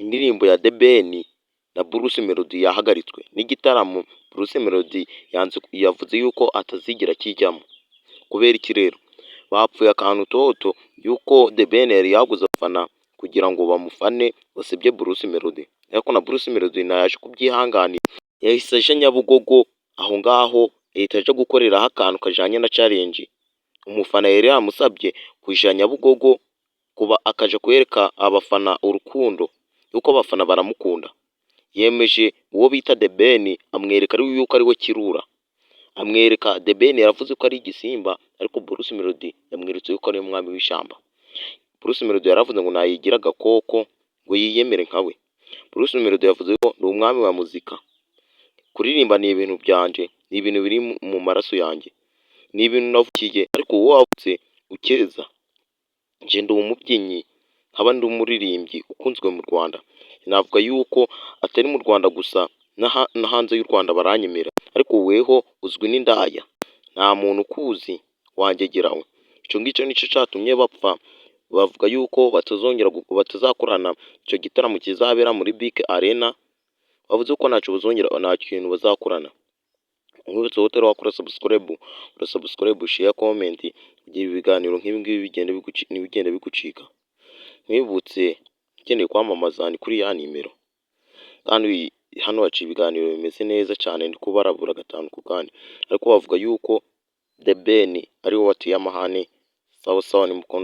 indirimbo ya The Ben na Bruce Melody yahagaritswe n'igitaramo Bruce Melody yavuze yuko atazigera kijyamo. Kubera iki rero? Bapfuye akantu toto yuko The Ben yari yaguze abafana kugira ngo bamufane basebye Bruce Melody, ariko na Bruce Melody ntayaje kubyihanganira, yahise aje Nyabugogo aho ngaho leta aje gukoreraho akantu kajanye na challenge. Umufana yari yamusabye kuja Nyabugogo kuba akaja kwereka abafana urukundo yuko abafana baramukunda. Yemeje uwo bita The Ben amwereka yuko ari we kirura, amwereka The Ben yaravuze ko ari igisimba, ariko Bruce Melody yamweretse yuko ari umwami w'ishamba. Bruce Melody yaravuze ngo nayigira agakoko ngo yiyemere nkawe. Bruce Melody yavuze ko ni umwami wa muzika, kuririmba ni ibintu byanje, ni ibintu biri mu maraso yanjye, ni ibintu navukiye, ariko wowe wavutse ukeza. Nje ndi umubyinnyi nkaba ndi umuririmbyi ukunzwe mu Rwanda, navuga yuko atari mu Rwanda gusa na hanze y'u Rwanda baranyemera, ariko weho uzwi n'indaya, nta muntu ukuzi wangegerawe. Ico ngicyo nico catumye bapfa, bavuga yuko batazakorana ico gitaramo kizabera muri BK Arena, bavuze ko nta kintu bazakorana. Nkubitse wowe wakora subscribe, share, comment, kugira ibiganiro nk'ibi ngibi bigende bigucika. Nkwibutse ukeneye kwamamaza ni kuri ya nimero, kandi hano haciye ibiganiro bimeze neza cyane, ndi kubarabura gatanu ku kandi, ariko bavuga yuko The Ben ari we wateye amahane. Sawa sawa, ni mukondo.